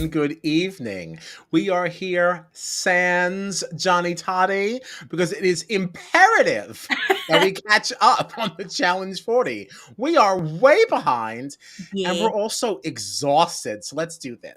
and good evening. We are here sans Johnny Toddy because it is imperative that we catch up on the Challenge 40. We are way behind and Yeah. we're also exhausted. So let's do this.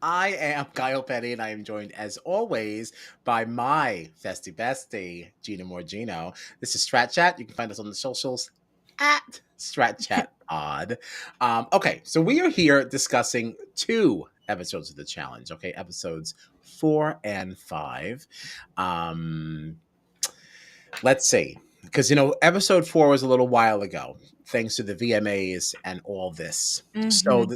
I am Kyle Petty, and I am joined, as always, by my festy bestie, Gina Morgino. This is Strat Chat. You can find us on the socials at Strat Chat Pod. Okay, so we are here discussing 2 episodes of the challenge. Okay, episodes 4 and 5. Let's see, because episode 4 was a little while ago, thanks to the VMAs and all this. So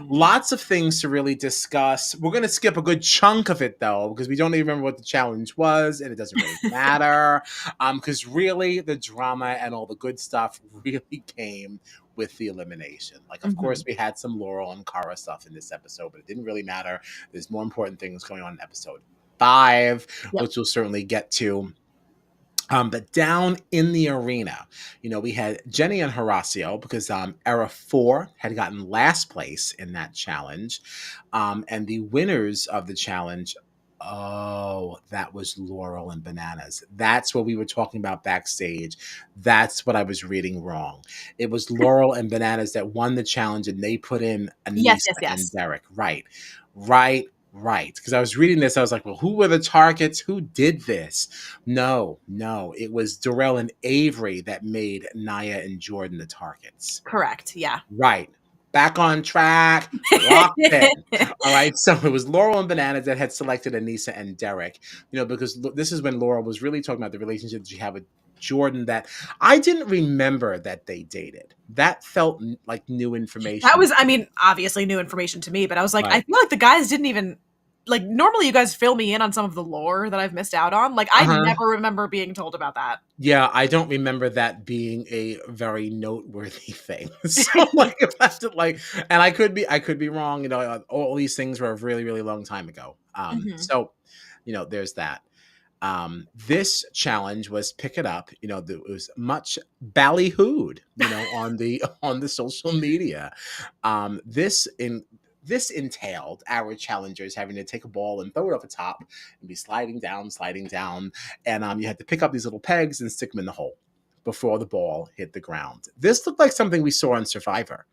lots of things to really discuss. We're going to skip a good chunk of it, though, because we don't even remember what the challenge was, and it doesn't really matter. Because really, the drama and all the good stuff really came with the elimination. Like, of course, we had some Laurel and Cara stuff in this episode, but it didn't really matter. There's more important things going on in episode 5, which we'll certainly get to. But down in the arena, we had Jenny and Horacio because Era 4 had gotten last place in that challenge. And the winners of the challenge, that was Laurel and Bananas. That's what we were talking about backstage. That's what I was reading wrong. It was Laurel and Bananas that won the challenge, and they put in Anissa and Derek. Right. Because I was reading this, I was like, well, who were the targets? Who did this? No. It was Darrell and Avery that made Naya and Jordan the targets. Correct. Yeah. Right. Back on track. Locked in. All right. So it was Laurel and Bananas that had selected Anissa and Derek, because this is when Laurel was really talking about the relationship that she had with Jordan that I didn't remember that they dated. That felt like new information. That was, obviously new information to me, but I was like, I feel like the guys didn't even, like, normally you guys fill me in on some of the lore that I've missed out on. Like, I never remember being told about that. Yeah, I don't remember that being a very noteworthy thing. So, and I could be wrong. All these things were a really, really long time ago. So, there's that. This challenge was pick it up. There was much ballyhooed, on the social media. This entailed our challengers having to take a ball and throw it up the top and be sliding down. And you had to pick up these little pegs and stick them in the hole before the ball hit the ground. This looked like something we saw on Survivor.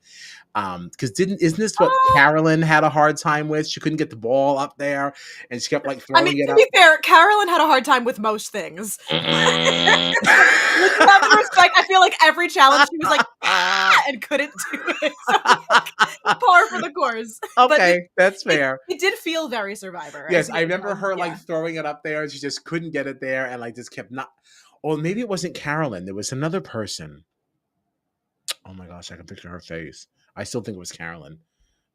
Because isn't this what Carolyn had a hard time with? She couldn't get the ball up there, and she kept throwing it up. To be fair, Carolyn had a hard time with most things. With respect, I feel like every challenge she was like, and couldn't do it. So, par for the course. Okay, that's fair. It did feel very Survivor. Yes, I remember her throwing it up there, and she just couldn't get it there, and just kept not. Or maybe it wasn't Carolyn. There was another person. Oh my gosh, I can picture her face. I still think it was Carolyn,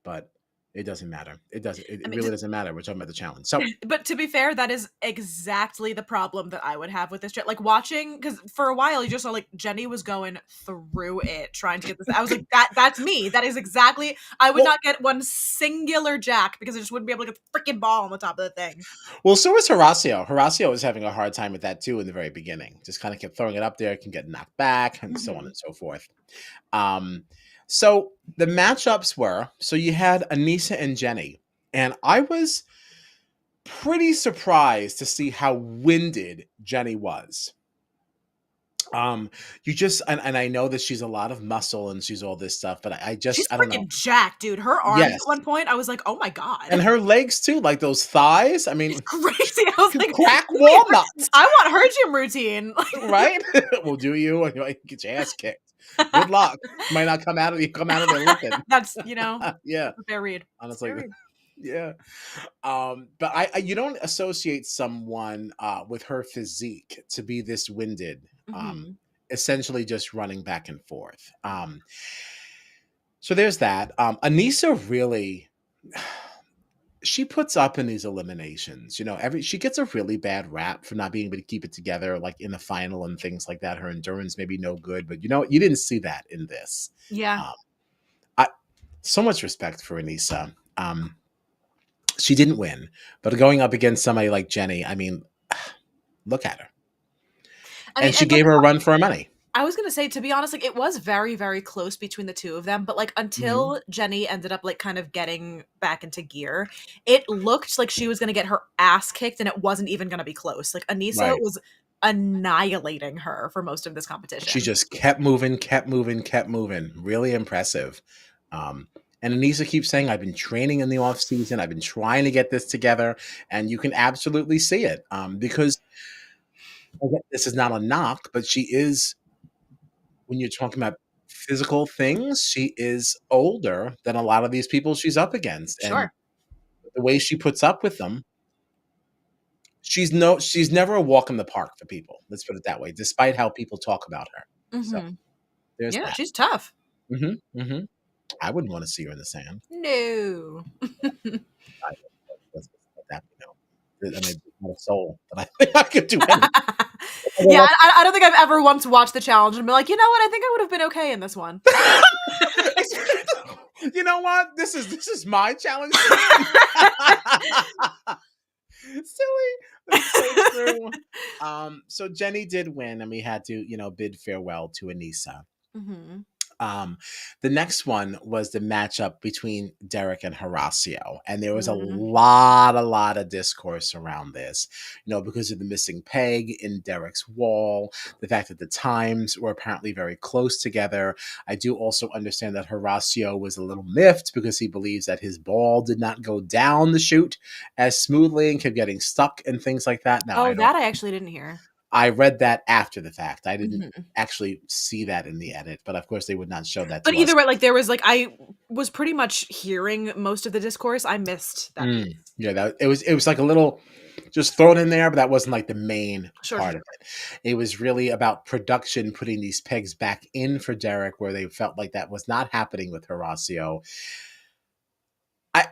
but it doesn't matter. It really doesn't matter. We're talking about the challenge. So, but to be fair, that is exactly the problem that I would have with this. Like watching, because for a while you just saw Jenny was going through it trying to get this. I was like, that's me. That is exactly. I would not get one singular jack because I just wouldn't be able to get the freaking ball on the top of the thing. Well, so was Horacio. Horacio was having a hard time with that too in the very beginning. Just kind of kept throwing it up there, can get knocked back, and so on and so forth. So the matchups were, you had Anissa and Jenny, and I was pretty surprised to see how winded Jenny was. You just, and I know that she's a lot of muscle and she's all this stuff, but she's I don't know. Freaking jacked, dude. Her arms at one point, I was like, oh my God. And her legs too, like those thighs. I mean, it's crazy. I was like, crack walnuts. I want her gym routine. Right? Well, do you? And you get your ass kicked. Good luck. Might not come out of there looking. That's, yeah. A fair read. Honestly. Yeah. But you don't associate someone with her physique to be this winded, essentially just running back and forth. So there's that. Anissa really, she puts up in these eliminations. She gets a really bad rap for not being able to keep it together, like in the final and things like that. Her endurance may be no good, but you didn't see that in this. Yeah. So much respect for Anissa. She didn't win, but going up against somebody like Jenny, I mean, look at her. I mean, And she and like gave her a run for her money. I was gonna say, to be honest, like it was very, very close between the two of them, but like Mhm. until Jenny ended up like kind of getting back into gear, it looked like she was gonna get her ass kicked, and it wasn't even gonna be close. Like Anissa Right. was annihilating her for most of this She competition. just kept moving, kept moving, kept moving. Really impressive. Um, and Anissa keeps saying, I've been training in the off season. I've been trying to get this together. And you can absolutely see it. Because again, this is not a knock, but she is, when you're talking about physical things, she is older than a lot of these people she's up against. And Sure. the way she puts up with them, she's never a walk in the park for people. Let's put it that way, despite how people talk about her. So Mhm. there's Yeah, that. she's tough. Hmm. I wouldn't want to see her in the sand. No. I, let's let that be known. I mean, not a soul, but I think I could do anything. Yeah, I don't think I've ever once watched the challenge and been like, you know what? I think I would have been okay in this one. You know what? This is my challenge to win. Silly. That's so true. So Jenny did win, and we had to, bid farewell to Anissa. Mhm. Um, the next one was the matchup between Derek and Horacio, and there was Mhm. a lot of discourse around this, because of the missing peg in Derek's wall, the fact that the times were apparently very close together. I do also understand that Horacio was a little miffed because he believes that his ball did not go down the chute as smoothly and kept getting stuck and things like that. Now, Oh, that I actually didn't hear. I read that after the fact. I didn't Mhm. actually see that in the edit, but of course they would not show that But to us. either way, like, there was, like I was pretty much hearing most of the discourse. I missed that piece. Yeah, that it was like a little just thrown in there, but that wasn't like the main Sure, sure, part of sure. it. It was really about production putting these pegs back in for Derek, where they felt like that was not happening with Horacio. I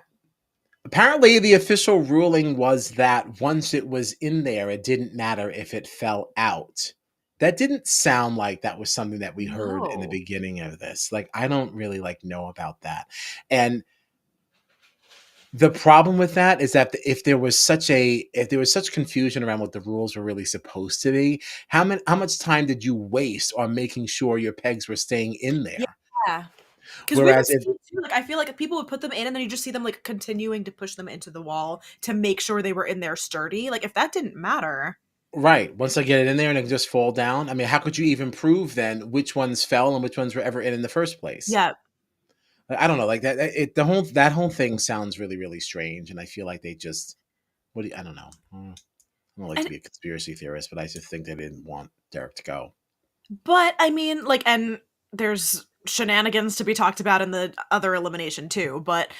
Apparently the official ruling was that once it was in there, it didn't matter if it fell out. That didn't sound like that was something that we heard in the No. beginning of this. Like, I don't really know about that. And the problem with that is that if there was such confusion around what the rules were really supposed to be, how much time did you waste on making sure your pegs were staying in there? Yeah. 'Cause we would Whereas if see too, like, I feel like people would put them in, and then you just see them, like, continuing to push them into the wall to make sure they were in there sturdy. Like, if that didn't matter. right, once I get it in there and it can just fall down, I mean, how could you even prove then which ones fell and which ones were ever in the first place? Yeah. I don't know, like that whole thing sounds really, really strange, and I feel like they just I don't know. I don't like to And be a conspiracy theorist, but I just think they didn't want Derek to go. but, I mean, like and there's shenanigans to be talked about in the other elimination too, but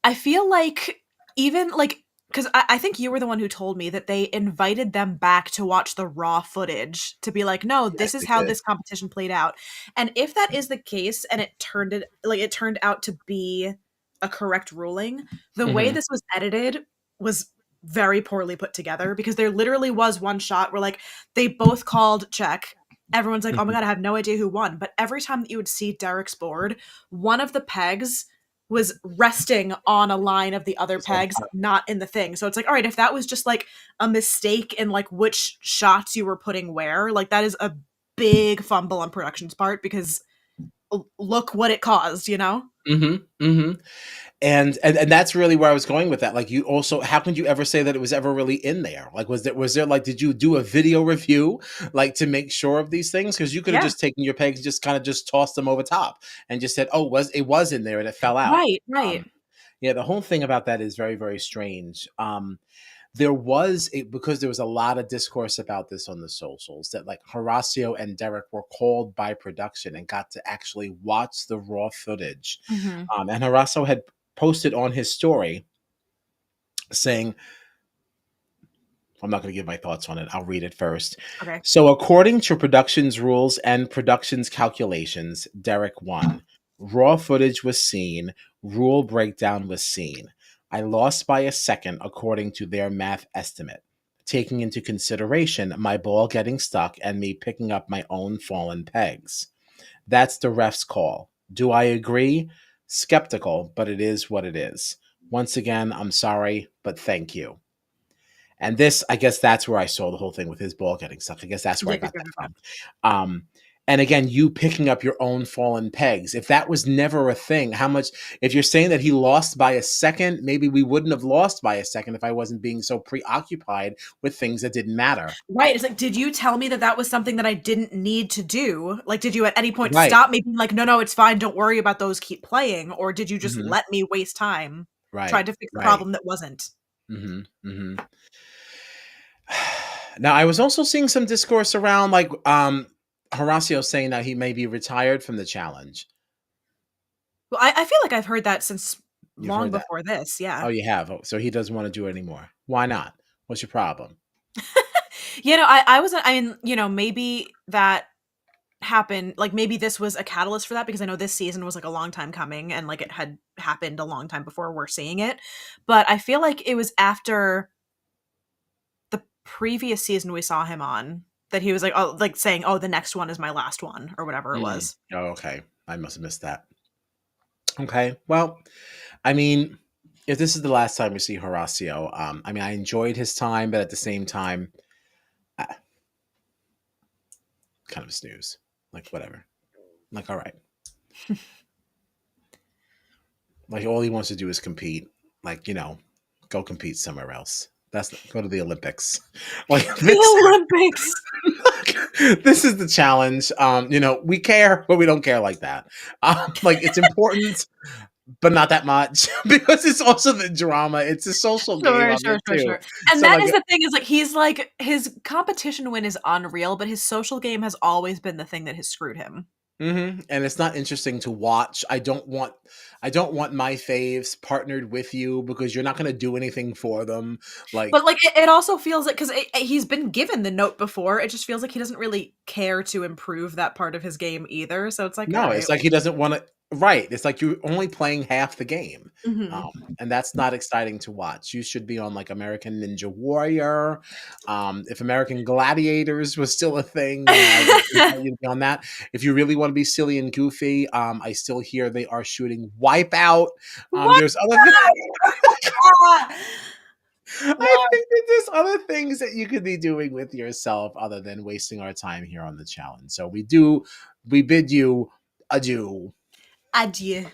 I feel like even, like 'cause I think you were the one who told me that they invited them back to watch the raw footage to be like, "No, Yes, this is they how did. this competition played out." And if that is the case and it turned out to be a correct ruling, the way Mhm. this was edited was very poorly put together because there literally was one shot where, like, they both called check. Everyone's like, "Oh my Mhm. god, I have no idea who won." But every time that you would see Derek's board, one of the pegs was resting on a line of the other Just on pegs, top. not in the thing. So it's like, all right, if that was just like a mistake in like which shots you were putting where, like that is a big fumble on production's part because look what it caused, you know? Mhm, mhm. And that's really where I was going with that. Like, you also, how can you ever say that it was ever really in there? Like, was there like, did you do a video review, like, to make sure of these things? Because you could have Yeah. just taken your pegs and just kind of just tossed them over top and just said, "Oh, it was in there and it fell out." Right, right. Um, yeah, the whole thing about that is very, very strange. Because there was a lot of discourse about this on the socials, that like Horacio and Derek were called by production and got to actually watch the raw footage. Mhm. And Horacio had posted on his story saying, I'm not going to give my thoughts on it. I'll read it first. Okay. So, according to production's rules and production's calculations, Derek won. Raw footage was seen. Rule breakdown was seen. I lost by a second according to their math estimate, taking into consideration my ball getting stuck and me picking up my own fallen pegs. That's the ref's call. Do I agree? Skeptical, but it is what it is. Once again, I'm sorry, but thank you. And this, I guess that's where I saw the whole thing with his ball getting stuck. I guess that's where I Yep, yep, got yep, that yep, yep. from. Um, and again, you picking up your own fallen pegs. If that was never a thing, how much, if you're saying that he lost by a second, maybe we wouldn't have lost by a second if I wasn't being so preoccupied with things that didn't matter. Right, it's like, did you tell me that that was something that I didn't need to do? Like, did you at any point Right. stop me being like, "No, no, it's fine, don't worry about those, keep playing," or did you just Hmm. let me waste time trying Right. to fix the Right. problem that wasn't? Hmm. Hmm. Now, I was also seeing some discourse around like Horacio saying that he may be retired from the challenge. Well, I feel like I've heard that since You've long heard that. before this, Oh, yeah. you have. Oh, so he doesn't want to do it anymore. Why not? What's your problem? You know, I was I mean, you know, maybe that happened like, maybe this was a catalyst for that because I know this season was, like, a long time coming and, like, it had happened a long time before we're seeing it, but I feel like it was after the previous season we saw him on that he was like, oh, like saying, "Oh, the next one is my last one," or whatever it Mm. was. Oh, okay. I must have missed that. Okay. Well, I mean, if this is the last time we see Horacio, I mean, I enjoyed his time, but at the same time, kind of a snooze. Like, whatever. Like, all right. Like, all he wants to do is compete. Like, go compete somewhere else. That's go to the Olympics. Like this, The Olympics! this is the challenge. We care, but we don't care like that. Like it's important, but not that much because it's also the drama. It's a social game Sure, of sure, it sure, too. sure. And So that like, is the thing is, like, he's like his competition win is unreal, but his social game has always been the thing that has screwed him. and it's not interesting to watch. I don't want my faves partnered with you because you're not going to do anything for them. But, Like, like, it also feels like 'cause he's been given the note before, it just feels like he doesn't really care to improve that part of his game either, so it's like, no, "Alright." it's like he doesn't want to. Right. It's like you're only playing half the game. Um, Mhm. and that's not exciting to watch. You should be on like American Ninja Warrior. If American Gladiators was still a thing, I would invite you to be on that. If you really want to be silly and goofy, I still hear they are shooting Wipeout. What? There's other things. Ah! I Lord. think that there's other things that you could be doing with yourself other than wasting our time here on the challenge. So we bid you adieu. Adieu.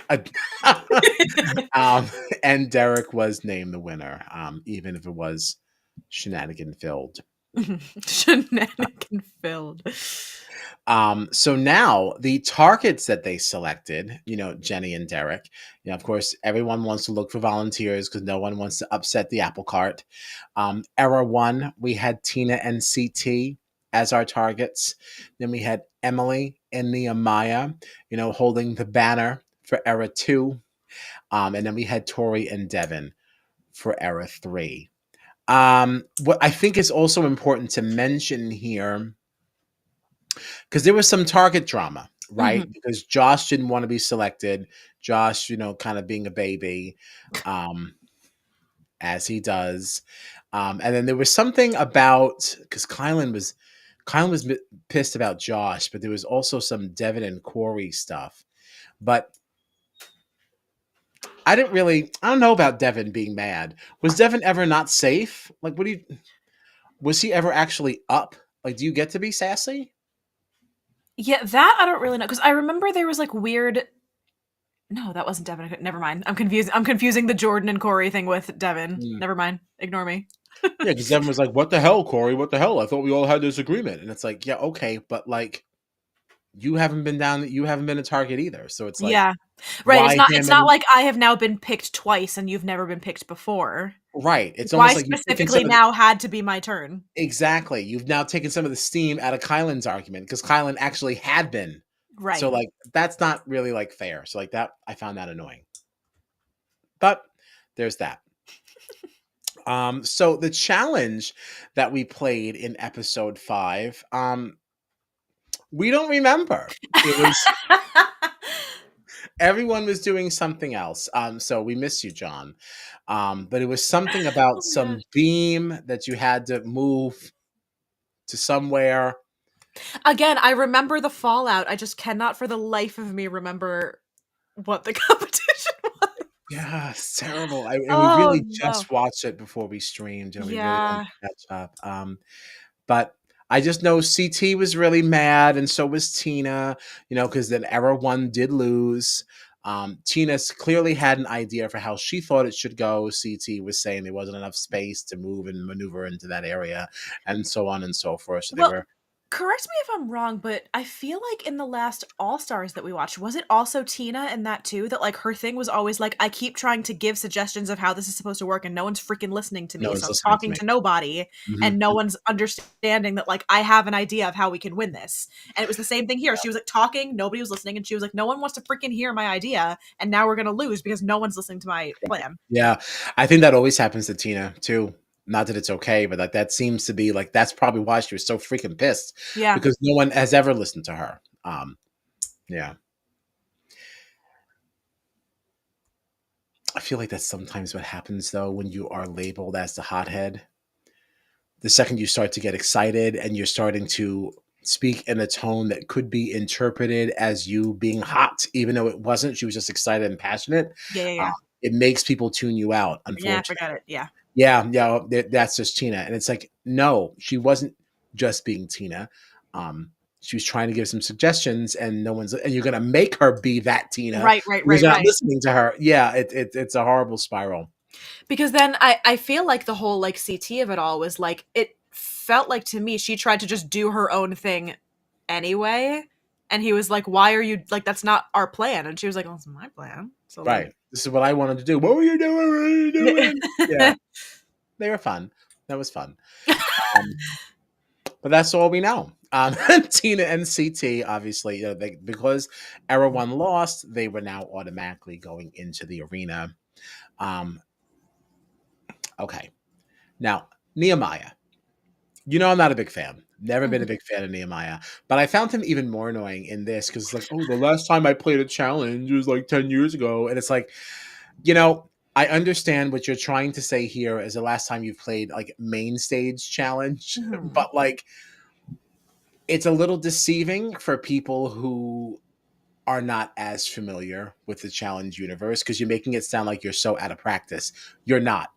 Ad- um, and Derek was named the winner, even if it was shenanigan filled. Shenanigan filled. So now the targets that they selected, Jenny and Derek, of course, everyone wants to look for volunteers because no one wants to upset the apple cart. Era one, we had Tina and CT as our targets. Then we had Emily and Nehemiah, holding the banner for era two. And then we had Tori and Devin for era three. What I think is also important to mention here, because there was some target drama, right? Mhm. Because Josh didn't want to be selected. Josh, kind of being a baby, um, as he does. And then there was something about because Kylan was pissed about Josh, but there was also some Devin and Corey stuff. But I don't know about Devin being mad. Was Devin ever not safe? Like, was he ever actually up? Like, do you get to be sassy? Yeah, that I don't really know because I remember there was, like, weird no, that wasn't Devin, never mind. I'm confusing the Jordan and Corey thing with Devin. Mm. Never mind. Ignore me. Yeah, because Devin was like, "What the hell, Corey? What the hell? I thought we all had this agreement." And it's like, yeah, okay, but like, you haven't been down. You haven't been a target either. So it's like, Yeah. Right, why it's him not and like I have now been picked twice and you've never been picked before. right? It's Why almost like you've taken specifically now had to be my turn. exactly. You've now taken some of the steam out of Kylan's argument because Kylan actually had been. So Right. like, that's not really like fair. So like that, I found that annoying. But there's that. So the challenge that we played in episode 5, we don't remember. It was everyone was doing something else. So we miss you, John. But it was something about Oh my gosh. some beam that you had to move to somewhere. Again, I remember the fallout, I just cannot for the life of me remember what the competition was. Yeah, it's terrible. And we Oh, really no. just watched it before we streamed. We really wanted Yeah. to catch up. But I just know CT was really mad, and so was Tina. Because then Era One did lose. Tina clearly had an idea for how she thought it should go. CT was saying there wasn't enough space to move and maneuver into that area, and so on and so forth. So they Well, were correct me if I'm wrong, but I feel like in the last All-Stars that we watched, was it also Tina in that too? That like her thing was always like, I keep trying to give suggestions of how this is supposed to work and no one's freaking listening to no me. one's So I'm listening to talking me. to nobody Mhm. and no one's understanding that like I have an idea of how we can win this. And it was the same thing here. She was like talking, nobody was listening, and she was like, no one wants to freaking hear my idea, and now we're gonna lose because no one's listening to my plan. Yeah, I think that always happens to Tina too. Not that it's okay, but that seems to be like that's probably why she was so freaking pissed Yeah. because no one has ever listened to her. Yeah, I feel like that's sometimes what happens though when you are labeled as the hothead. The second you start to get excited and you're starting to speak in a tone that could be interpreted as you being hot, even though it wasn't, she was just excited and passionate. Yeah, yeah, Uh, yeah. it makes people tune you out, Yeah, unfortunately. forget it. Yeah. Yeah, yeah, that's just Tina, and it's like, no, she wasn't just being Tina. Um, she was trying to give some suggestions, and no one's, and you're gonna make her be that Tina Right, right, because right, you're not right. listening to her. Yeah, it's a horrible spiral. Because then I feel like the whole like CT of it all was like it felt like to me she tried to just do her own thing anyway, and he was like, "Why are you like that's not our plan?" And she was like, "Well, it's my plan." So like, Right. This is what I wanted to do. What were you doing? What were you doing? Yeah, they were fun. That was fun. Um, but that's all we know. Tina and CT, obviously, because Era One lost, they were now automatically going into the arena. Um, okay. Now, Nehemiah. I'm not a big fan. Never been a Mhm, big fan of Nehemiah. But I found him even more annoying in this because it's like, oh, the last time I played a challenge was like 10 years ago. And it's like, you know, I understand what you're trying to say here as the last time you've played like main stage challenge, mhm. but like it's a little deceiving for people who are not as familiar with the challenge universe because you're making it sound like you're so out of practice. You're not.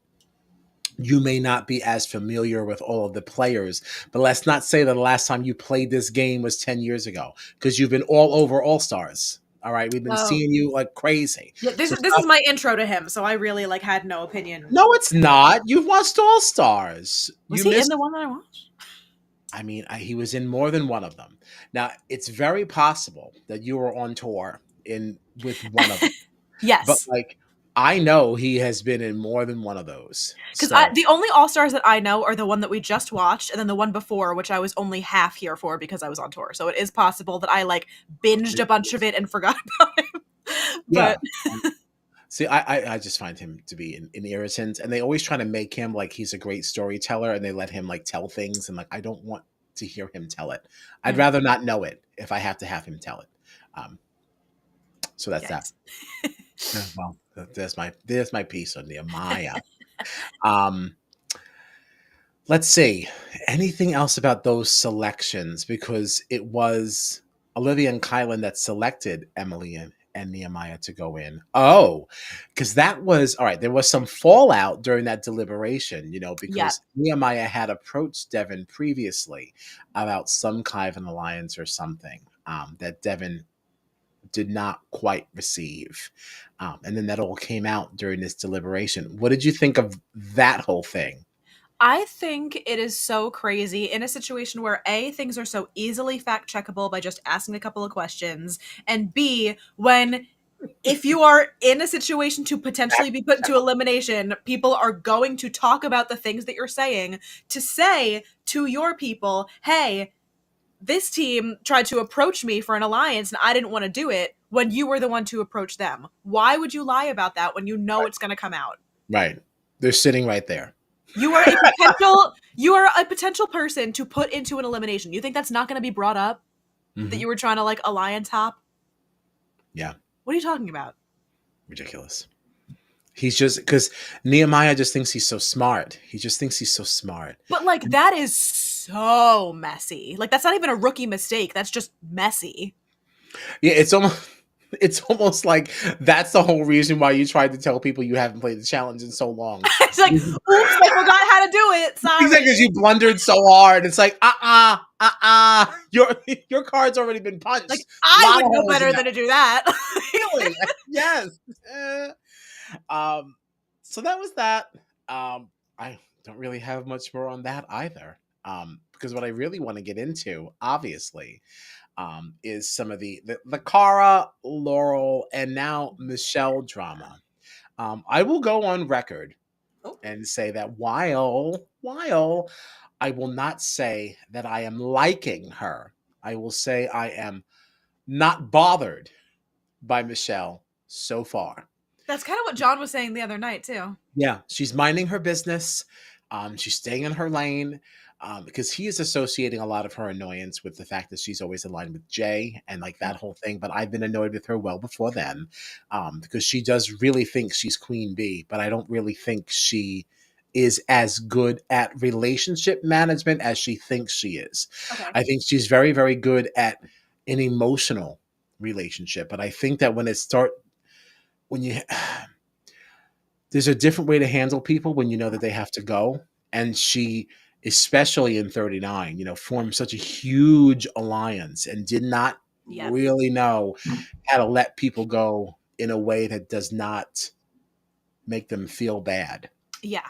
You may not be as familiar with all of the players, but let's not say that the last time you played this game was 10 years ago because you've been all over All Stars. All right. We've been Oh, seeing you like crazy. yeah. This So is this stop. is my intro to him, so I really like had no opinion. No, it's not. You've watched All Stars. Was You he in missed. the one that I watched? I mean, he was in more than one of them. Now, it's very possible that you were on tour in with one of them, but Yes, like I know he has been in more than one of those. because So the only All Stars that I know are the one that we just watched, and then the one before, which I was only half here for because I was on tour. So it is possible that I like binged a bunch of it and forgot about him. yeah. But See, I just find him to be an irritant, and they always try to make him like he's a great storyteller, and they let him like tell things, and like I don't want to hear him tell it. I'd mm, rather not know it if I have to have him tell it. Um, so that's that. yikes. Yeah, well, there's my piece on Nehemiah. Um, let's see. Anything else about those selections? Because it was Olivia and Kylan that selected Emily and Nehemiah to go in. Oh, because that was all right. There was some fallout during that deliberation, Yeah. because Nehemiah had approached Devin previously about some kind of an alliance or something that Devin did not quite receive. And then that all came out during this deliberation. What did you think of that whole thing? I think it is so crazy in a situation where A, things are so easily fact checkable by just asking a couple of questions, and B, when if you are in a situation to potentially be put into elimination, people are going to talk about the things that you're saying to say to your people, hey, this team tried to approach me for an alliance and I didn't want to do it when you were the one to approach them. Why would you lie about that when you know it's going to come out? Right. They're sitting right there. You are a potential person to put into an elimination. You think that's not going to be brought up that Hmm. you were trying to like alliance hop? Yeah. What are you talking about? Ridiculous. He's just because Nehemiah just thinks he's so smart. He just thinks he's so smart. But like that is so messy. Like that's not even a rookie mistake. That's just messy. Yeah, it's almost. It's almost like that's the whole reason why you tried to tell people you haven't played the challenge in so long. It's like, oops, I forgot how to do it. Sorry. Because you blundered so hard. It's like, your card's already been Like, punched. A I lot would of know holes in better that. than to do that. Really? Yes. Eh. Um, so that was that. I don't really have much more on that either. Because what I really want to get into, obviously, is some of the Cara, Laurel, and now Michelle drama. I will go on record Oh, and say that while I will not say that I am liking her, I will say I am not bothered by Michelle so far. that's kind of what John was saying the other night too. Yeah, she's minding her business. She's staying in her lane because he is associating a lot of her annoyance with the fact that she's always aligned with Jay and like that whole thing. But I've been annoyed with her well before then because she does really think she's Queen Bee, but I don't really think she is as good at relationship management as she thinks she is. Okay. I think she's very, very good at an emotional relationship, but I think that when you there's a different way to handle people when you know that they have to go. And she, especially in 39, formed such a huge alliance and did not Yep. really know how to let people go in a way that does not make them feel bad. Yeah.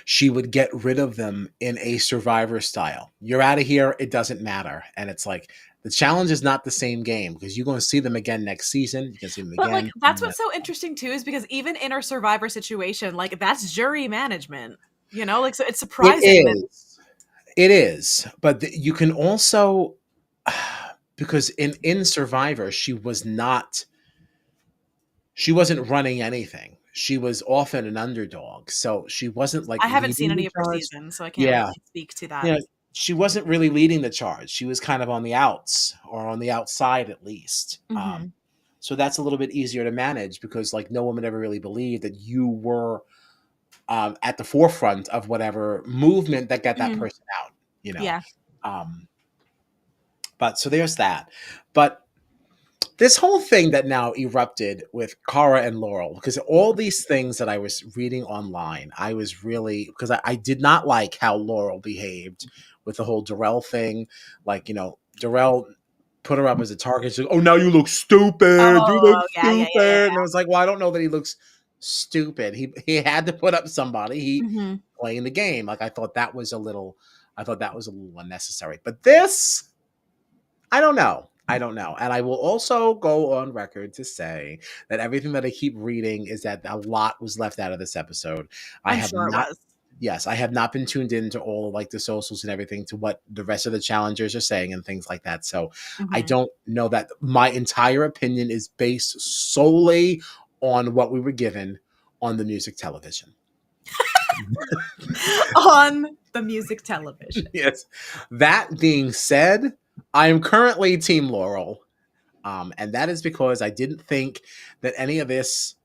She would get rid of them in a survivor style. You're out of here, it doesn't matter. And it's like the challenge is not the same game because you're going to see them again next season. You can see them But like again. that's what's so interesting too is because even in our survivor situation, like that's jury management. Like so it's It surprising that is. It is, but you can also because in Survivor she wasn't running anything. She was often an underdog, so she wasn't like I haven't seen leading the any of her charge. seasons, so I can't really Yeah, speak to that. yeah, she wasn't really leading the charge. She was kind of on the outs or on the outside at least. Mhm. So that's a little bit easier to manage because like no one would ever really believe that you were at the forefront of whatever movement that got that Mhm. person out. You know. Yeah. Um, But so there's that. But this whole thing that now erupted with Cara and Laurel, because all these things that I was reading online, I was really because I did not like how Laurel behaved with the whole Darrell thing. Like, Darrell put her up as a target. She's like, oh, now you look stupid. You look Oh, yeah, yeah, yeah, yeah, stupid. And I was like, well, I don't know that he looks stupid. He had to put up somebody. yeah. He Mhm. playing the game. Like I thought that was a little unnecessary. But this I don't know. I don't know. And I will also go on record to say that everything that I keep reading is that a lot was left out of this episode. I I'm have sure it not was. Yes, I have not been tuned into all like the socials and everything to what the rest of the challengers are saying and things like that. So I Mhm. don't know that my entire opinion is based solely on what we were given on the music television. On the music television. Yes. That being said, I am currently Team Laurel. And that is because I didn't think that any of this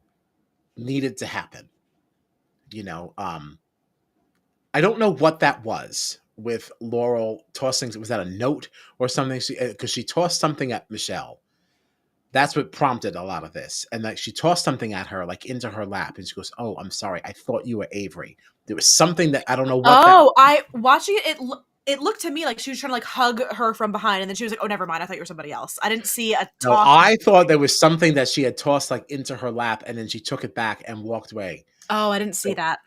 needed to happen. You know, I don't know what that was with Laurel tossing. Was that a note or something? Because she tossed something at Michelle. That's what prompted a lot of this. And like she tossed something at her, like into her lap, and she goes, "Oh, I'm sorry. I thought you were Avery." There was something that I don't know what that. Oh, I watching it. It looked to me like she was trying to like hug her from behind, and then she was like, "Oh, never mind. I thought you were somebody else." I didn't see a No, talking. I thought there was something that she had tossed like into her lap, and then she took it back and walked away. Oh, I didn't see So that.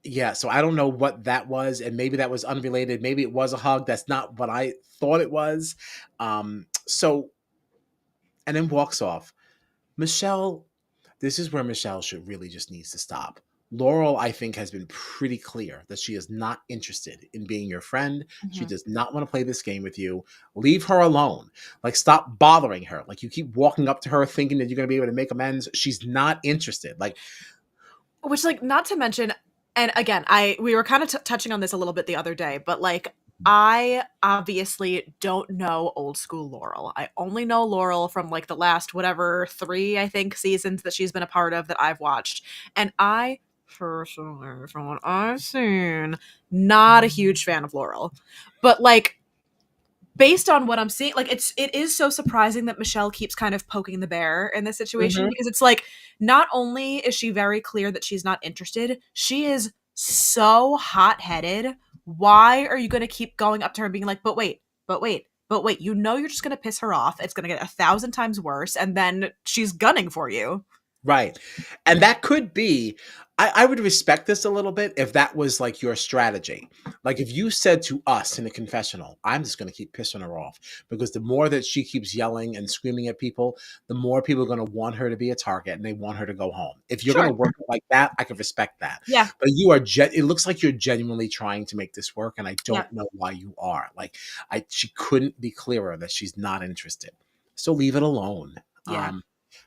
yeah, so I don't know what that was, and maybe that was unrelated. Maybe it was a hug. That's not what I thought it was. So and then walks off. Michelle, this is where Michelle should really just needs to stop. Laurel, I think, has been pretty clear that she is not interested in being your friend. She Mhm. does not want to play this game with you. Leave her alone. Like, stop bothering her. Like, you keep walking up to her thinking that you're going to be able to make amends. She's not interested. Like, Which, like, not to mention, and again, we were kind of touching on this a little bit the other day, but like, I obviously don't know old school Laurel. I only know Laurel from like the last whatever 3, I think, seasons that she's been a part of that I've watched, and I personally, from what I've seen, not a huge fan of Laurel, but like. based on what I'm seeing, like it is so surprising that Michelle keeps kind of poking the bear in this situation Mhm. because it's like not only is she very clear that she's not interested, she is so hot-headed. Why are you going to keep going up to her and being like, "But wait, but wait, but wait, you know you're just going to piss her off. It's going to get 1,000 times worse and then she's gunning for you." Right. And that could be I would respect this a little bit if that was like your strategy. Like if you said to us in a confessional, I'm just going to keep pissing her off because the more that she keeps yelling and screaming at people, the more people are going to want her to be a target and they want her to go home. If you're going Sure. to work it like that, I can respect that. Yeah. But it looks like you're genuinely trying to make this work and I Yeah. don't know why you are. Like she couldn't be clearer that she's not interested. So leave it alone. Yeah.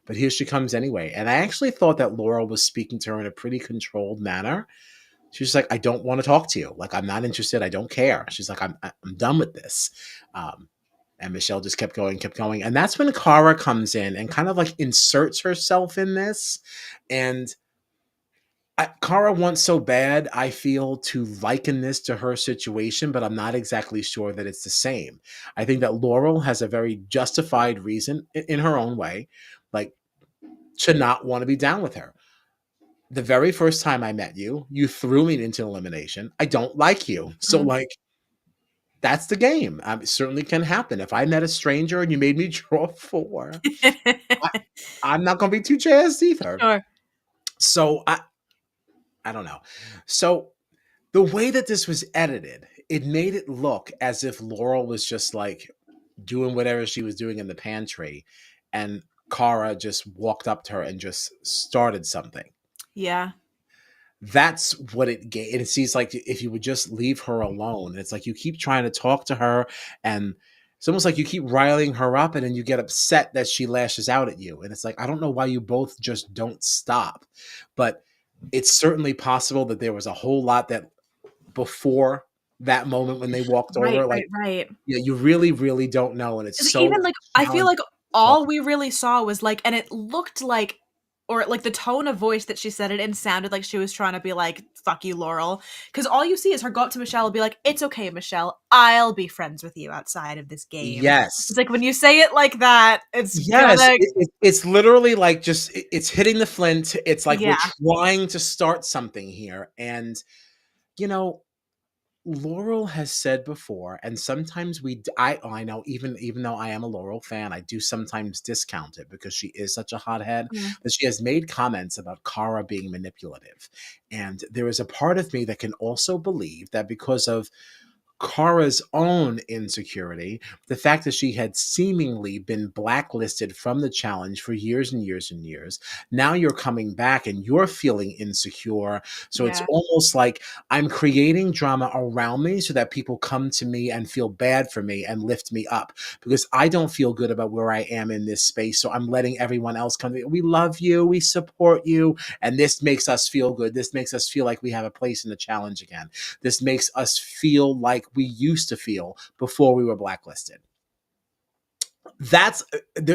But here she comes anyway. And I actually thought that Laurel was speaking to her in a pretty controlled manner. She was like, I don't want to talk to you. Like, I'm not interested. I don't care. She's like, I'm done with this. Um, and Michelle just kept going, kept going. And that's when Cara comes in and kind of like inserts herself in this. And Cara wants so bad, I feel, to liken this to her situation, but I'm not exactly sure that it's the same. I think that Laurel has a very justified reason in her own way. Like, to not want to be down with her. The very first time I met you, you threw me into elimination. I don't like you. So, Mhm. like, that's the game. It certainly can happen. If I met a stranger and you made me draw four, I, I'm not going to be too jazzed either. Sure. So, I don't know. So, the way that this was edited, it made it look as if Laurel was just like doing whatever she was doing in the pantry, and Cara just walked up to her and just started something. Yeah. That's what it gave. It seems like if you would just leave her alone, it's like you keep trying to talk to her, and it's almost like you keep riling her up, and then you get upset that she lashes out at you. And it's like, I don't know why you both just don't stop. But it's certainly possible that there was a whole lot that before that moment when they walked Right, over, like, right, right. yeah, you really, really don't know. And it's 'Cause so even, like, I feel challenging like to talk. all we really saw was, like, and it looked like, or, like, the tone of voice that she said it in sounded like she was trying to be like, "Fuck you, Laurel." Because all you see is her go up to Michelle and be like, "It's okay, Michelle. I'll be friends with you outside of this game." Yes. It's like, when you say it like that, it's Yes, gonna. it's literally like just it's hitting the flint. It's like we're Yeah. trying to start something here, and you know, Laurel has said before, and sometimes I know even though I am a Laurel fan, I do sometimes discount it because she is such a hothead. Mhm. That she has made comments about Cara being manipulative, and there is a part of me that can also believe that because of Cara's own insecurity, the fact that she had seemingly been blacklisted from the challenge for years and years and years. Now you're coming back and you're feeling insecure. So it's Yeah. almost like I'm creating drama around me so that people come to me and feel bad for me and lift me up because I don't feel good about where I am in this space. So I'm letting everyone else come to me. We love you. We support you. And this makes us feel good. This makes us feel like we have a place in the challenge again. This makes us feel like we used to feel before we were blacklisted. That's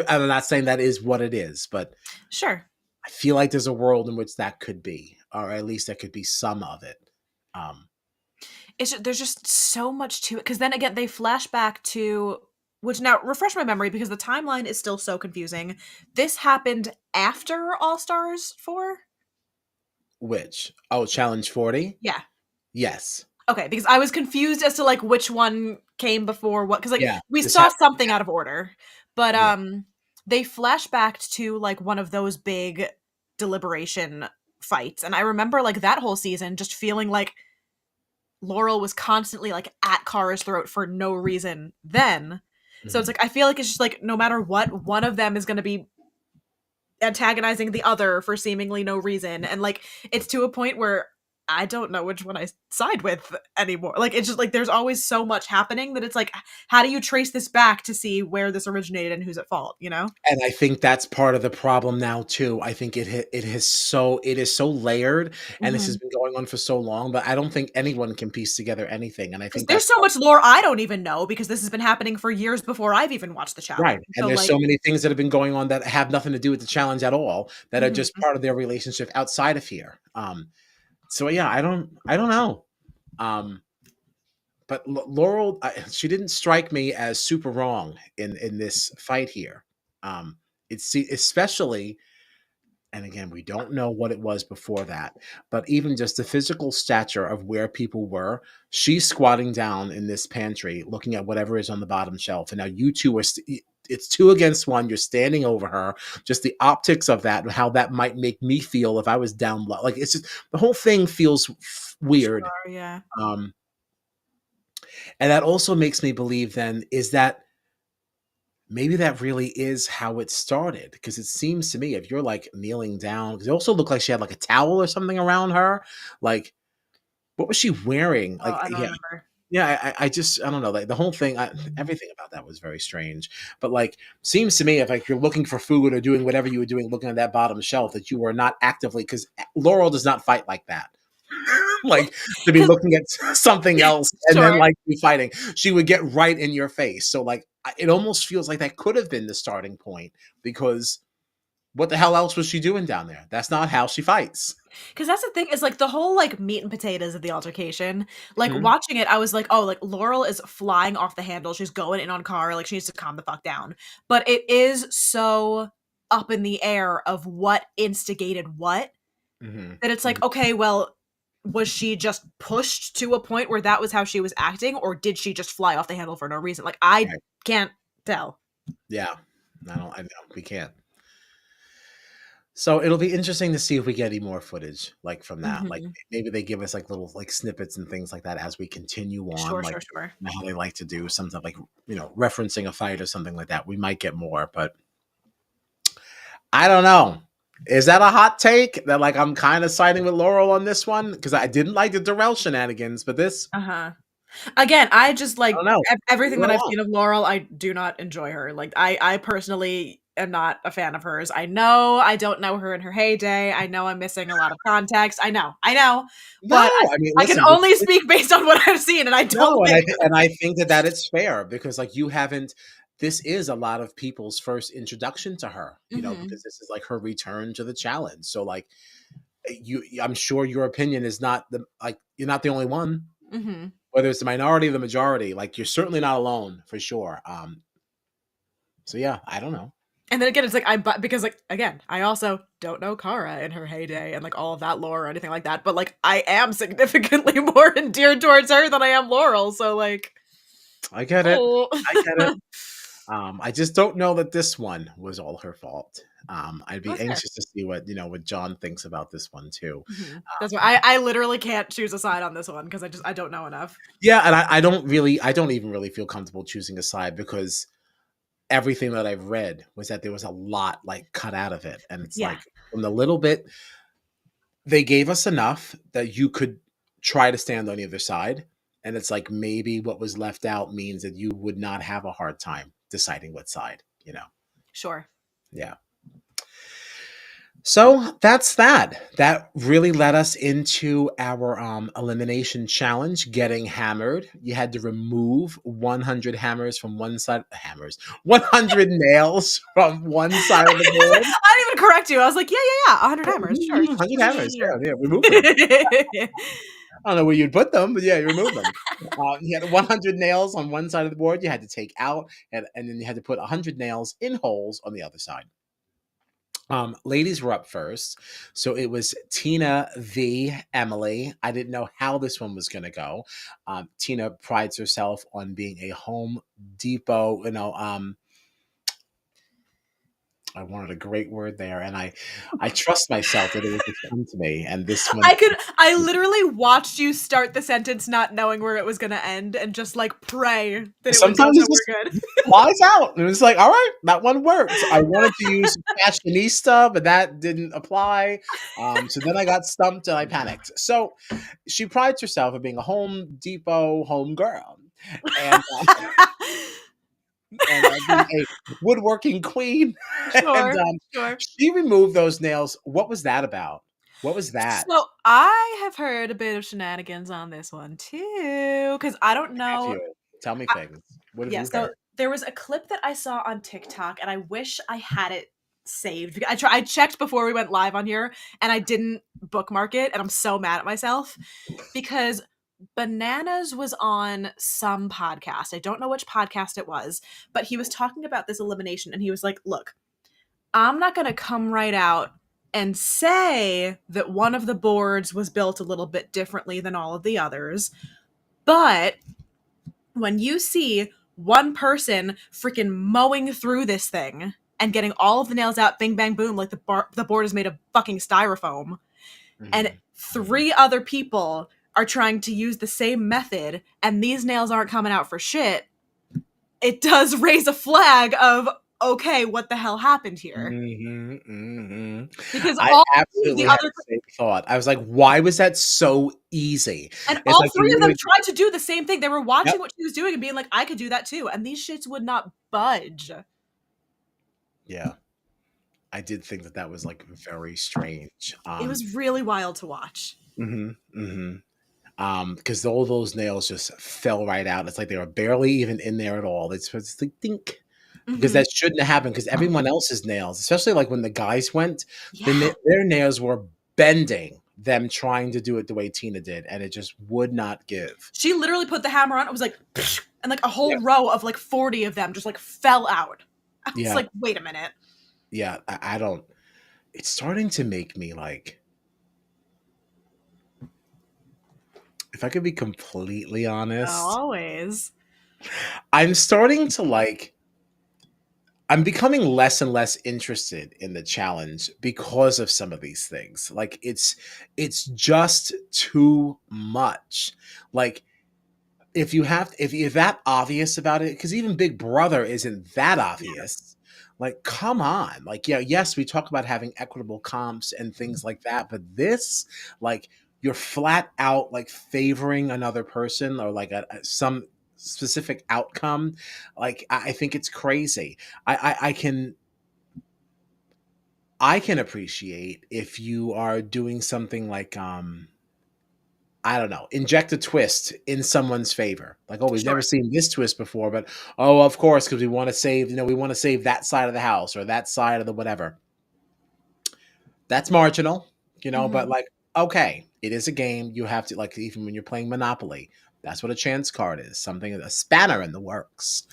I'm not saying that is what it is, but Sure. I feel like there's a world in which that could be, or at least that could be some of it. Um, There's just so much to it. Because then again, they flash back to, which, now refresh my memory because the timeline is still so confusing. This happened after All Stars 4? which Challenge 40? Yeah. Yes, Okay, because I was confused as to, like, which one came before what, because, like, yeah. we This saw happened. something out of order, but, Yeah. they flash back to, like, one of those big deliberation fights, and I remember, like, that whole season just feeling like Laurel was constantly, like, at Cara's throat for no reason then. So it's Mhm. like, I feel like it's just, like, no matter what, one of them is gonna be antagonizing the other for seemingly no reason, and, like, it's to a point where I don't know which one I side with anymore. Like, it's just, like, there's always so much happening that it's like, how do you trace this back to see where this originated and who's at fault, you know? And I think that's part of the problem now too. I think it is so layered, and this has Mhm. been going on for so long, but I don't think anyone can piece together anything, and I 'Cause think there's that's so much lore I don't even know because this has been happening for years before I've even watched the right, challenge. and So, there's like. so many things that have been going on that have nothing to do with the challenge at all, that are just Mhm. part of their relationship outside of here. So yeah, I don't know. Um, but Laurel, she didn't strike me as super wrong in this fight here. It's especially, and again, we don't know what it was before that, but even just the physical stature of where people were, she's squatting down in this pantry, looking at whatever is on the bottom shelf, and now you two are. It's two against one. You're standing over her. Just the optics of that and how that might make me feel if I was down low. Like it's just the whole thing feels weird. Sure, yeah. Um, and that also makes me believe then is that maybe that really is how it started. Because it seems to me if you're like kneeling down, because it also looked like she had like a towel or something around her. Like, what was she wearing? Oh, Like, I don't yeah, remember. yeah. I just, I don't know. Like the whole thing, everything about that was very strange. But like, seems to me if like you're looking for food or doing whatever you were doing, looking at that bottom shelf, that you were not actively, because Laurel does not fight like that. Like to be 'Cause looking at something else and then sure. like be fighting. She would get right in your face. So like it almost feels like that could have been the starting point because what the hell else was she doing down there? That's not how she fights. Because that's the thing is like the whole like meat and potatoes of the altercation. Like Mhm, watching it, I was like, oh, like Laurel is flying off the handle. She's going in on Cara. Like she needs to calm the fuck down. But it is so up in the air of what instigated what mhm, that it's mhm. like, okay, well, was she just pushed to a point where that was how she was acting, or did she just fly off the handle for no reason? Like I Right. can't tell. Yeah. I know we can't. So it'll be interesting to see if we get any more footage like from that. Like Hmm. maybe they give us like little like snippets and things like that as we continue on, Sure, like sure, sure. how they like to do something like referencing a fight or something like that. We might get more, but I don't know. Is that a hot take that like I'm kind of siding with Laurel on this one because I didn't like the Darrell shenanigans, but this Uh huh. Again, I just I like don't know. everything Leave it that I've alone. seen of Laurel, I do not enjoy her. Like I personally am not a fan of hers. I know I don't know her in her heyday. I know I'm missing a lot of context. I know, but No, I mean, I can listen, only speak based on what I've seen, and I don't no, like and I think that it's fair because like you haven't. This is a lot of people's first introduction to her, her. Hmm. because this is like her return to the challenge. So like I'm sure your opinion is not the like you're not the only one. Hmm. Whether it's the minority or the majority, like you're certainly not alone for sure. So yeah, I don't know. And then again, it's like but because like again, I also don't know Kara in her heyday and like all of that lore or anything like that. But like I am significantly more endeared towards her than I am Laurel. So like, I get it. oh. I get it. I just don't know that this one was all her fault. I'd be That's fair. anxious to see what John thinks about this one too. Mhm. That's why I literally can't choose a side on this one because I don't know enough. Yeah, and I don't even really feel comfortable choosing a side because everything that I've read was that there was a lot like cut out of it, and it's Yeah, like from the little bit they gave us enough that you could try to stand on either side, and it's like maybe what was left out means that you would not have a hard time deciding what side. sure. Yeah. So that's that. That really led us into our elimination challenge, getting hammered. You had to remove 100 hammers from one side, hammers, 100 nails from one side of the board. I didn't even correct you. I was like, yeah, 100 hammers. Sure. 100 hammers. Yeah, yeah, remove them. I don't know where you'd put them, but yeah, you remove them. You had 100 nails on one side of the board you had to take out, and then you had to put 100 nails in holes on the other side. Ladies were up first. So it was Tina v. Emily. I didn't know how this one was going to go. Tina prides herself on being a Home Depot, I wanted a great word there, and I trust myself that it would just come to me. And this one, I literally watched you start the sentence not knowing where it was going to end and just like pray that it would go sometimes it just somewhere good. flies out, and it's like, all right, that one worked. I wanted to use fashionista, but that didn't apply. So then I got stumped and I panicked. So she prides herself on being a Home Depot home girl, and being a woodworking queen. And Sure, sure. she removed those nails. What was that about? What was that? So I have heard a bit of shenanigans on this one too, because I don't Have know. you? Tell me I, things. What have yeah, you so heard? there was a clip that I saw on TikTok, and I wish I had it saved. I checked before we went live on here, and I didn't bookmark it, and I'm so mad at myself because Bananas was on some podcast. I don't know which podcast it was, but he was talking about this elimination and he was like, look, I'm not going to come right out and say that one of the boards was built a little bit differently than all of the others, but when you see one person freaking mowing through this thing and getting all of the nails out, bing, bang, boom, like the board is made of fucking styrofoam, and Mhm. 3 other people are trying to use the same method, and these nails aren't coming out for shit, it does raise a flag of, okay, what the hell happened here? Mhm, mhm. Because I all 3 of the absolutely had other the same thought. I was like, "Why was that so easy?" and It's all like you 3 of them literally tried to do the same thing. They were Yep. watching what she was doing and being like, "I could do that too," and these shits would not budge. Yeah. I did think that that was, like, very strange. It was really wild to watch. Mhm, mhm. Because all those nails just fell right out. It's like they were barely even in there at all. It's just like, "Dink." Because Mhm. that shouldn't have happened. Because everyone else's nails, especially, like, when the guys went, Yeah. their nails were bending, them trying to do it the way Tina did, and it just would not give. She literally put the hammer on, it was like, and, like, a Yeah, whole row of, like, 40 of them just, like, fell out. I was yeah, like, "Wait a minute." yeah, I don't it's starting to make me, like if I could be completely honest, Always. I'm starting to, like I'm becoming less and less interested in the challenge because of some of these things. Like, it's just too much. Like, if you're that obvious about it, because even Big Brother isn't that Yeah. obvious. Like, come on. Like, yeah, yes, we talk about having equitable comps and things like that, but this, like, you're flat out like favoring another person or like some specific outcome. Like, I think it's crazy. I can appreciate if you are doing something like I don't know, inject a twist in someone's favor. Like, oh, we've never Sure. seen this twist before, but oh, of course, because we want to save, we want to save that side of the house or that side of the whatever. That's marginal, but Mhm. like, okay, it is a game. You have to, like, even when you're playing Monopoly, that's what a chance card is, something, a spanner in the works,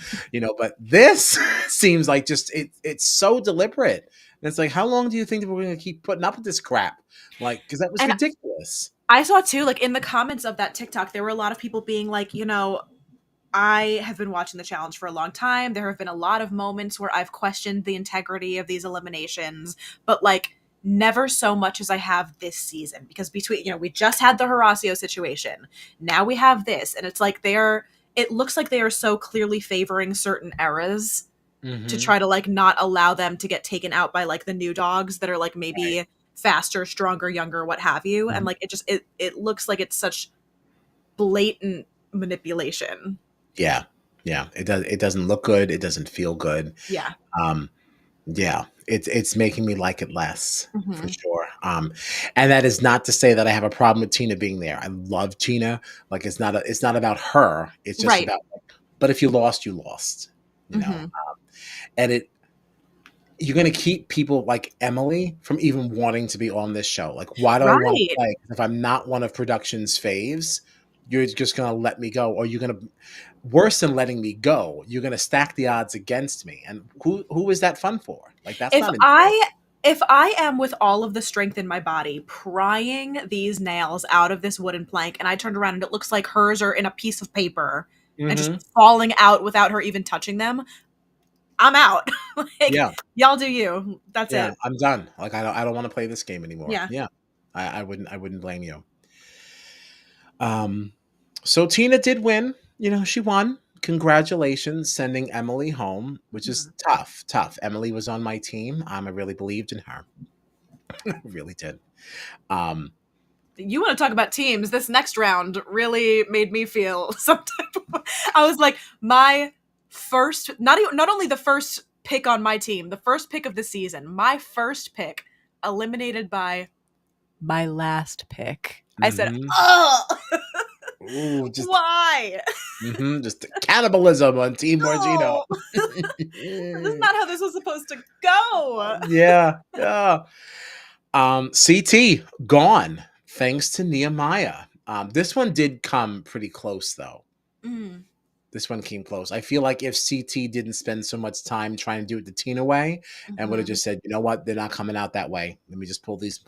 but this seems like just it's so deliberate. And it's like, how long do you think that we're going to keep putting up with this crap? Like, because that was And ridiculous. I saw too, like, in the comments of that TikTok, there were a lot of people being like, I have been watching the challenge for a long time. There have been a lot of moments where I've questioned the integrity of these eliminations, but like never so much as I have this season. Because between, we just had the Horacio situation. Now we have this. And it's like it looks like they are so clearly favoring certain eras to Hmm. try to like not allow them to get taken out by like the new dogs that are like Right. maybe faster, stronger, younger, what have you. And Mhm. like it looks like it's such blatant manipulation. Yeah. Yeah. It doesn't look good. It doesn't feel good. Yeah. Um, yeah. It's making me like it less for Mhm. sure. And that is not to say that I have a problem with Tina being there. I love Tina. Like, it's not about her. It's just Right. about like, but if you lost, you lost, you know. Mhm. And you're gonna keep people like Emily from even wanting to be on this show. Like, why do I want to Right. play? If I'm not one of production's faves, you're just gonna let me go, or you're gonna worse than letting me go. You're gonna stack the odds against me, and who is that fun for? Like, that's If not enjoyable. I if I am with all of the strength in my body prying these nails out of this wooden plank and I turned around and it looks like hers are in a piece of paper and just Hmm. falling out without her even touching them, I'm out. Like, Yeah, y'all do you. That's yeah, it. I'm done. Like, I don't want to play this game anymore. Yeah. Yeah, I wouldn't blame you. Um, so Tina did win. She won. Congratulations, sending Emily home, which is Mhm. tough. Tough. Emily was on my team. I really believed in her. I really did. Um, You want to talk about teams? This next round really made me feel some type of, I was like, my first, not only the first pick on my team, the first pick of the season, my first pick eliminated by my last pick. I said, mhm. oh, Ooh, just why? just cannibalism on Team Margino. No, this is not how this was supposed to go. Yeah, yeah. CT gone thanks to Nehemiah. This one did come pretty close, though. Mm. This one came close. I feel like if CT didn't spend so much time trying to do it the Tina way and would have just said, you know what, they're not coming out that way. Let me just pull these,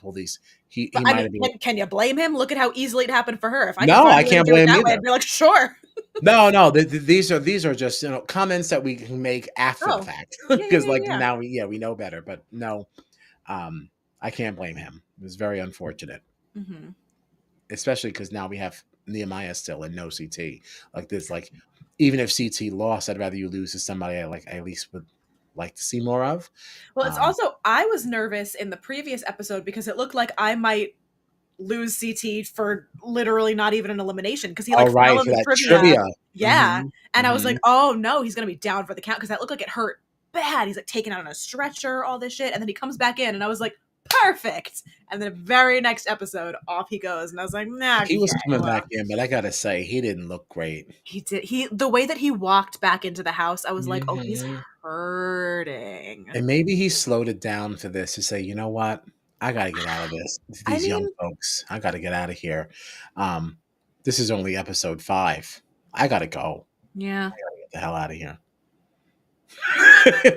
he But I might mean, have been. can you blame him? Look at how easily it happened for her. If I could No, find I a way to can't do it blame him that way, either. I'd be like, sure. No, these are just comments that we can make after the Oh, fact yeah, because yeah, like yeah. now we know better. But no, I can't blame him. It was very unfortunate, especially because now we have Nehemiah still and no CT. Like this, like even if CT lost, I'd rather you lose to somebody I at least would like to see more of. Well, it's also, I was nervous in the previous episode because it looked like I might lose CT for literally not even an elimination because he like All fell right, in for the that trivia. trivia. Yeah. And I was like, oh no, he's going to be down for the count because that looked like it hurt bad. He's like taken out on a stretcher, all this shit. And then he comes back in and I was like, perfect. And then the very next episode, off he goes. And I was like, nah, He was okay, coming well. back in, but I gotta say, he didn't look great. He did. The way that he walked back into the house, I was like, oh, he's hurting. And maybe he slowed it down for this to say, you know what? I got to get out of this. I These young mean, folks, I got to get out of here. This is only episode 5. I got to go. yeah. I got to get the hell out of here.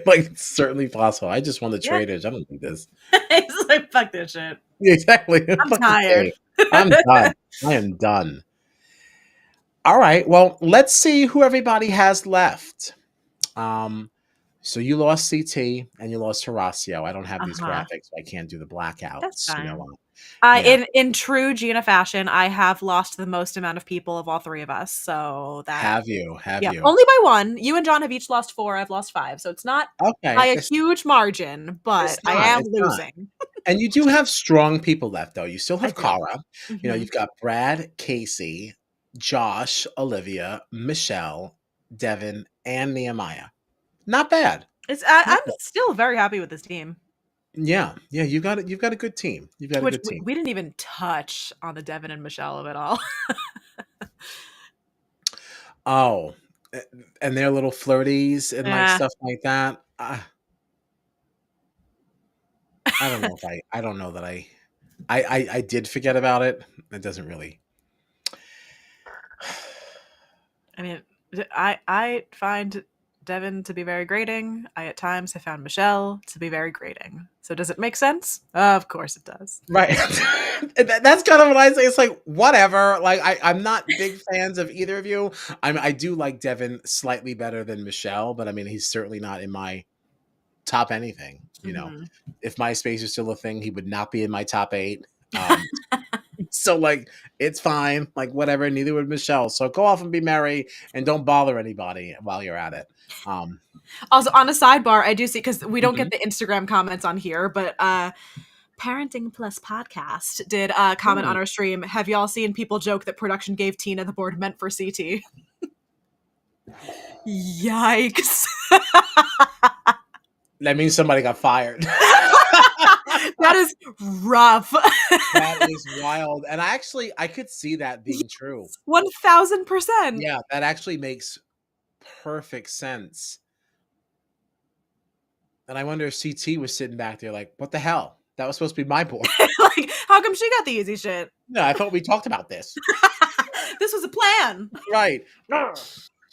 Like, it's certainly possible. I just won the traders. I don't need this. He's like, fuck this shit. Exactly. I'm tired. I'm done. I am done. All right. Well, let's see who everybody has left. So you lost CT and you lost Horacio. I don't have these graphics. So I can't do the blackouts. That's fine. You know, yeah. In true Gina fashion, I have lost the most amount of people of all three of us. So that Have you? Only by 1. You and John have each lost 4. I've lost 5. So it's not by a huge margin, but I am losing. And you do have strong people left, though. You still have Cara. Mm-hmm. You know, you've got Brad, Casey, Josh, Olivia, Michelle, Devin, and Nehemiah. Not bad. I'm still very happy with this team. Yeah, you've got a good team. You've got a good team. We didn't even touch on the Devin and Michelle of it all. Oh, and their little flirties and like stuff like that. I don't know if I don't know that I did forget about it. It doesn't really. I mean, I find Devin to be very grating. I at times have found Michelle to be very grating. So does it make sense? Of course it does. Right. That's kind of what I say. It's like, whatever. Like, I'm not big fans of either of you. I do like Devin slightly better than Michelle, but I mean, he's certainly not in my top anything. You know, if MySpace is still a thing, he would not be in my top 8. So like, it's fine. Like, whatever. Neither would Michelle. So go off and be merry and don't bother anybody while you're at it. Also, on a sidebar, I do see, because we don't get the Instagram comments on here, but Parenting Plus Podcast did comment on our stream. Have y'all seen people joke that production gave Tina the board meant for CT? Yikes. That means somebody got fired. That is rough. That is wild. And I could see that being true. 1000%. Yeah, that actually makes perfect sense. And I wonder if CT was sitting back there like, what the hell? That was supposed to be my board. Like, how come she got the easy shit? No, I thought we talked about this. This was a plan. Right.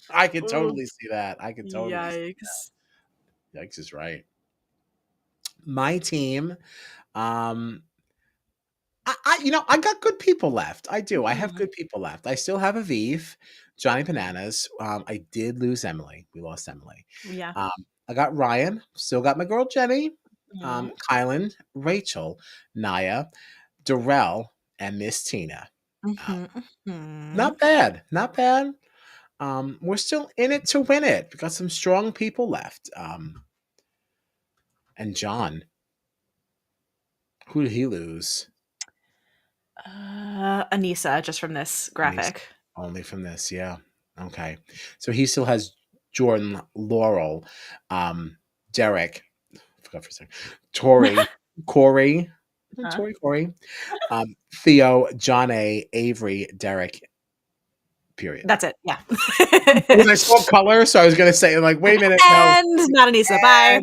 I could totally see that. I could totally Yikes. see that. Yikes is right. My team, I got good people left. I do. I have good people left. I still have Aviv, Johnny Bananas. I did lose Emily. We lost Emily. Yeah. I got Ryan. Still got my girl Jenny. Kylan, Rachel, Naya, Darrell, and Miss Tina. Not bad. Not bad. We're still in it to win it. We got some strong people left. And John, who did he lose? Anissa, just from this graphic. Anissa, only from this, yeah. Okay. So he still has Jordan, Laurel, Derek, I forgot for a second, Tori, Corey, Theo, John A, Avery, Derek, period. That's it, yeah. I saw color, so I was going to say, like, wait a minute. And not Anissa, bye.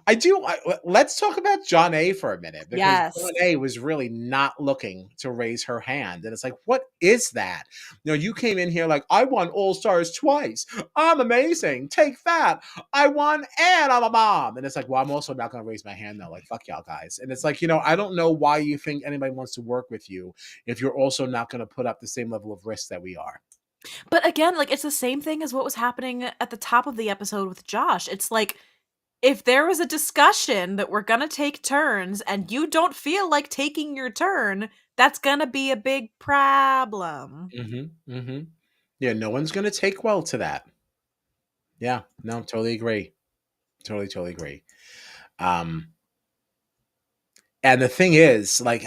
I do. Let's talk about John A for a minute because Yes. John A was really not looking to raise her hand, and it's like, what is that? You came in here like I won All Stars twice. I'm amazing. Take that. I won, and I'm a mom. And it's like, well, I'm also not going to raise my hand though. Like, fuck y'all guys. And it's like, I don't know why you think anybody wants to work with you if you're also not going to put up the same level of risk that we are. But again, like, it's the same thing as what was happening at the top of the episode with Josh. It's like, if there was a discussion that we're gonna take turns and you don't feel like taking your turn, that's gonna be a big problem. Yeah, no one's going to take well to that. Yeah, no, totally agree. Totally agree. Um, and the thing is, like,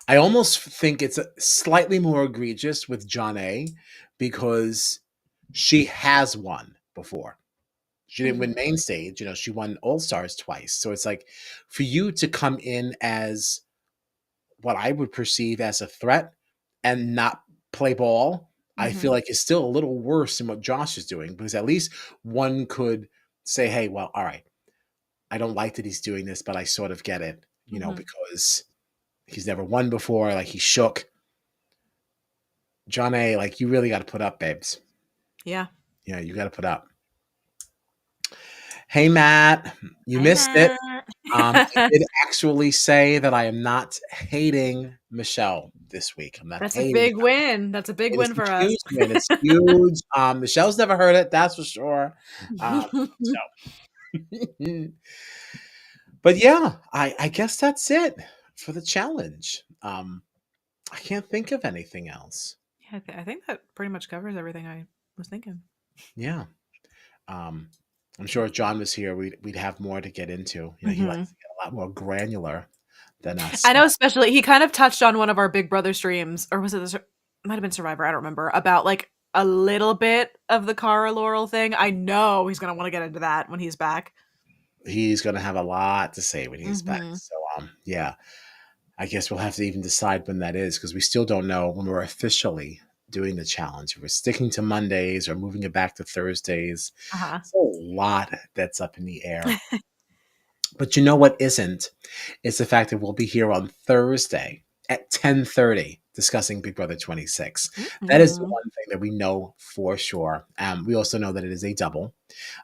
I almost think it's slightly more egregious with John A because she has won before. She didn't win main stage, she won All Stars twice. So it's like for you to come in as what I would perceive as a threat and not play ball, I feel like it's still a little worse than what Josh is doing because at least one could say, hey, well, all right, I don't like that he's doing this, but I sort of get it, because he's never won before. Like he shook. John A, like you really got to put up, babes. Yeah. Yeah, you got to put up. Hey, Matt, you Hi, missed it. Matt. I did actually say that I am not hating Michelle this week. I'm not That's a hating big her. win. That's a big It is win a for us. huge win. It's huge. Michelle's never heard it, that's for sure. So, but yeah, I guess that's it for the challenge. I can't think of anything else. Yeah, I think that pretty much covers everything I was thinking. Yeah. Um, I'm sure if John was here, we'd have more to get into. He likes Mhm. to get a lot more granular than us. I know, especially he kind of touched on one of our Big Brother streams, or was it might have been Survivor, I don't remember, about like a little bit of the Cara Laurel thing. I know he's gonna want to get into that when he's back. He's gonna have a lot to say when he's back. Mhm. So yeah. I guess we'll have to even decide when that is because we still don't know when we're officially doing the challenge. If we're sticking to Mondays or moving it back to Thursdays. Uh-huh. It's a lot that's up in the air. But you know what isn't? It's the fact that we'll be here on Thursday at 10:30 discussing Big Brother 26. That is the Mhm. one thing that we know for sure. We also know that it is a double,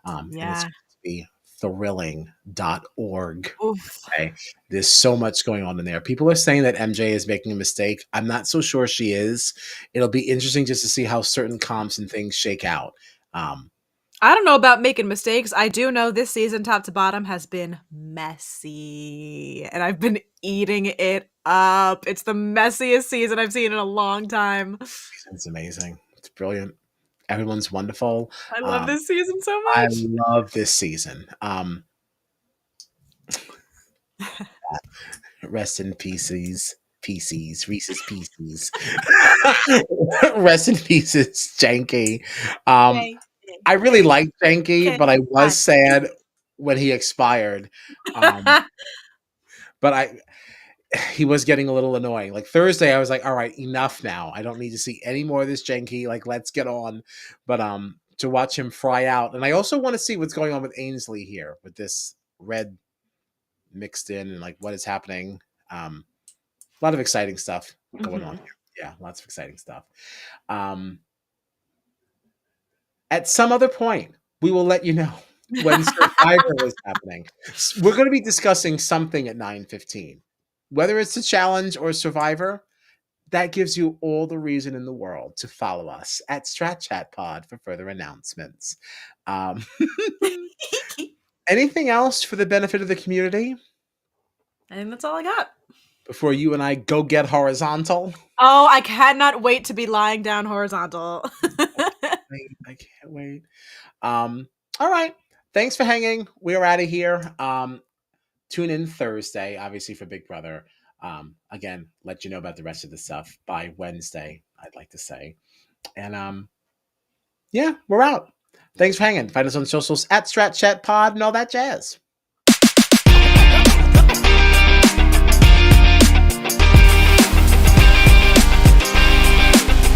and it's Yeah. going to be thrilling.org. Oof. Okay. There's so much going on in there. People are saying that MJ is making a mistake. I'm not so sure she is. It'll be interesting just to see how certain comps and things shake out. Um, I don't know about making mistakes. I do know this season, top to bottom, has been messy, and I've been eating it up. It's the messiest season I've seen in a long time. it's amazing. It's brilliant. Everyone's wonderful. I love this season so I much. love this season. Rest in pieces. Reese's Pieces. Rest in pieces, Janky. Yay. I really liked Janky, Okay. but I was Fine. sad when he expired. Um, but he was getting a little annoying. Like Thursday, I was like, all right, enough now. I don't need to see any more of this Janky. Like, let's get on. But to watch him fry out. And I also want to see what's going on with Ainsley here with this red mixed in and like what is happening. A lot of exciting stuff going on Mhm. here. Yeah, lots of exciting stuff. At some other point, we will let you know when Survivor is happening. We're going to be discussing something at 9:15. Whether it's a challenge or Survivor, that gives you all the reason in the world to follow us at Strat Chat Pod for further announcements. Um, anything else for the benefit of the community And that's all I got. before you and I go get horizontal? Oh, I cannot wait to be lying down horizontal. I can't wait. All right. Thanks for hanging. We're out of here. Tune in Thursday, obviously, for Big Brother. Again, let you know about the rest of the stuff by Wednesday, I'd like to say. And yeah, we're out. Thanks for hanging. Find us on socials at Strat Chat Pod and all that jazz.